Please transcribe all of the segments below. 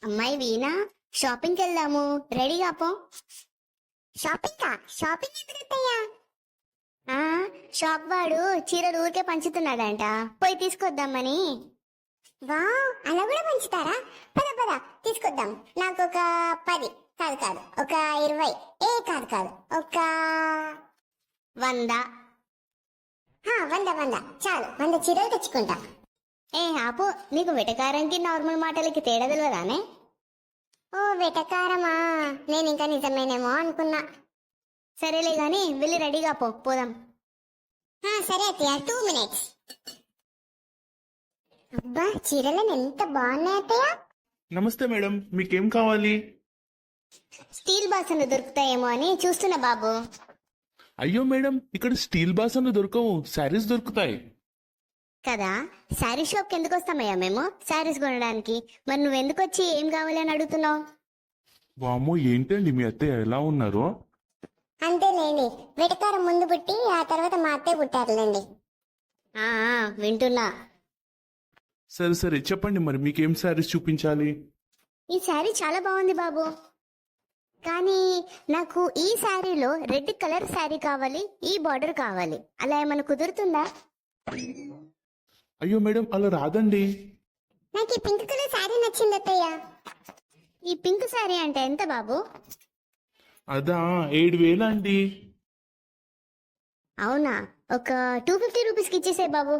అమ్మాయి వీణా, షాపింగ్కి వెళ్దాము, రెడీగా పో. షాపింగ్ ఎదురత్తయ్యా? షాప్ వాడు చీరలు ఊరికే పంచుతున్నాడంట, పోయి తీసుకొద్దామని. వా, అలా కూడా పంచుతారా? పద పద తీసుకొద్దాం. నాకు ఒక 10 కాదు ఒక 20, కాదు ఒక 100. 100 చాలు, 100 చీరలు తెచ్చుకుంటా. ఆపు, నీకు వెటకారంకి నార్మల్ మాటలకి తేడా తెలియదానే? ఓ వెటకారమా, నేను ఇంకా నిజమేనేమో అనుకున్నా. సరేలే గాని వెళ్ళి రెడీగా పోదాం. సరే అత్తయ్య, 2 minutes. అబ్బా, చీరలు ఎంత బాగున్నాయి అత్తయ్య. నమస్తే మేడం, మీకేం కావాలి? స్టీల్ బాసన్లు దొరుకుతాయేమో అని చూస్తున్నా బాబు. అయ్యో మేడం, ఇక్కడ స్టీల్ బాసన్లు దొరకవు, శారీస్ దొరుకుతాయి. కదా, శారీ షాప్కి ఎందుకు వస్తామయ్యా మేము? శారీస్ కొనడానికి. మరి నువ్వెందుకు వచ్చి ఏం కావాలి అని అడుగుతున్నావు? వామ్మో, ఏంటండి మీ అత్తయ్య ఎలా ఉన్నారు? అంతేలేండి, వెటకారం ముందు పుట్టి ఆ తర్వాత మా అత్తయ్య పుట్టారులేండి. వింటున్నా. సరే చెప్పండి, మరి మీకేం శారీస్ చూపించాలి? ఈ శారీ చాలా బాగుంది బాబు, కానీ నాకు ఈ శారీలో రెడ్ కలర్ శారీ కావాలి, ఈ బార్డర్ కావాలి. అలా ఏమైనా కుదురుతుందా? అయ్యో మేడం, అలా రాదండి. నాకు ఈ పింక్ కలర్ శారీ నచ్చింది అత్తయ్య. ఈ పింక్ శారీ అంటే ఎంత బాబు? అదా 7,000 అండి. అవునా, ఒక 250 రూపీస్కి ఇచ్చేసే బాబు.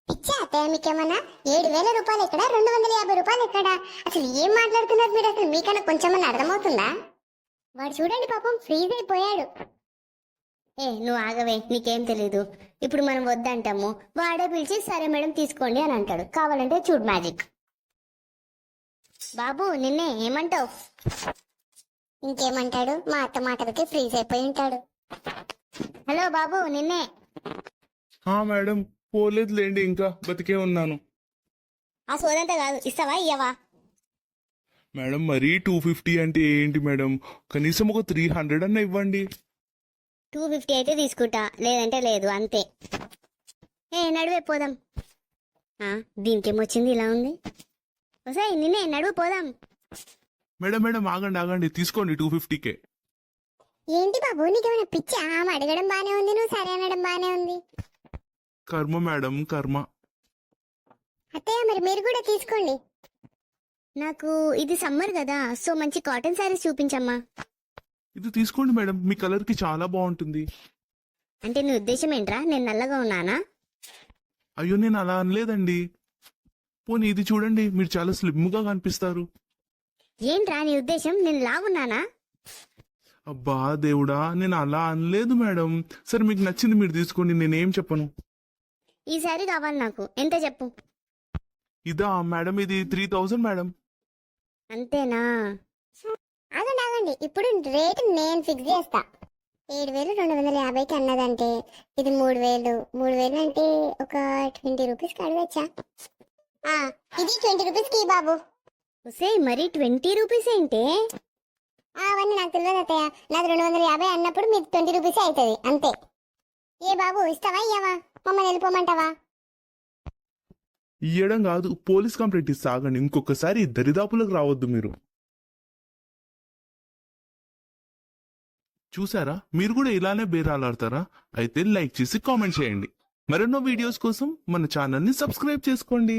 ఇచ్చా అత్తయ్య, మీకేమన్నా 7,000 రూపాయలు ఎక్కడ, 250 రూపాయలు ఎక్కడ? అసలు ఏం మాట్లాడుతున్నారు మీరు? అసలు మీకన్నా కొంచెమన్నా అర్థమవుతుందా? వాడు చూడండి పాపం ఫ్రీజ్ అయిపోయాడు. నువ్వు ఆగవే, నీకేం తెలీదు. ఇప్పుడు మనం వద్దంటాము, వాడే పిలిచి సరే మేడం తీసుకోండి అని అంటాడు. కావాలంటే చూడు మ్యాజిక్. బాబు నిన్నే ఏమంటావు? ఇంకేమంటాడు, మా అత్త మాటలకి ఫ్రీజ్ అయిపోయి ఉంటాడు. హలో బాబు నిన్నే. మేడం, పోలేదులేండి, ఇంకా బతికే ఉన్నాను. ఆ సోదంతా కాదు, ఇస్తావా ఇయ్యవా? మేడం, మరీ 250 అంటే ఏంటి మేడం? కనీసం ఒక 300 అన్న ఇవ్వండి. 250 అయితే తీసుకుంటా, లేదంటే లేదు, అంతే. నడువే పోదాం. దీనికేమొచ్చింది ఇలా ఉంది? ఒకసారి నిన్నే నడువు పోదాం. మేడం ఆగండి, తీసుకోండి 250కే. ఏంటి బాబు, నీకేమైనా పిచ్చా? ఆమె అడగడం బానే ఉంది, నువ్వు సరే అనడం బానే ఉంది. కర్మ మేడం, కర్మ. అత్తయ్య, మరి మీరు కూడా తీసుకోండి. నాకు ఇది సమ్మర్ కదా, సో మంచి కాటన్ శారీస్ చూపించమ్మా. ఇది తీసుకోండి మేడం, మీ కలర్ కి చాలా బాగుంటుంది. అంటే నీ ఉద్దేశం ఏంట్రా, నేను నల్లగా ఉన్నానా? అయ్యో, నేను అలా అనలేదండి. పోనీ ఇది చూడండి, మీరు చాలా స్లిమ్ గా కనిపిస్తారు. ఏంట్రా నీ ఉద్దేశం, నేను లాగున్నానా? అబ్బా దేవుడా, నేను అలా అనలేదు మేడం. సరే, మీకు నచ్చింది మీరు తీసుకోండి, నేనేం చెప్పను. ఈ శారీ కావాలి నాకు, ఎంత చెప్పు? ఇదా మేడం, ఇది 3,000 మేడం. అంతేనా? ఆగండి, ఇప్పుడు రేట్ నేను ఫిక్స్ చేస్తా. 7,250కి అన్నదంటే ఇది 3,000 అంటే ఒక 20 రూపీస్కి అడగచ్చా? ఇది 20 రూపీస్కి బాబు. మరి 20 రూపీస్ ఏంటి? అవన్నీ నాకు తెలియదు అత్తయ్య, నాది 250 అన్నప్పుడు మీకు 20 రూపీస్ అవుతుంది అంతే. బాబు ఇస్తావా ఇయ్యవా? మమ్మల్ని వెళ్ళిపోమంటావా? ఇయ్యడం కాదు, పోలీస్ కంప్లైంట్ ఇస్తా. ఆగండి, ఇంకొకసారి దరిదాపులకు రావద్దు మీరు. చూసారా, మీరు కూడా ఇలానే బేరాలాడతారా? అయితే లైక్ చేసి కామెంట్ చేయండి. మరెన్నో వీడియోస్ కోసం మన ఛానల్ని సబ్స్క్రైబ్ చేసుకోండి.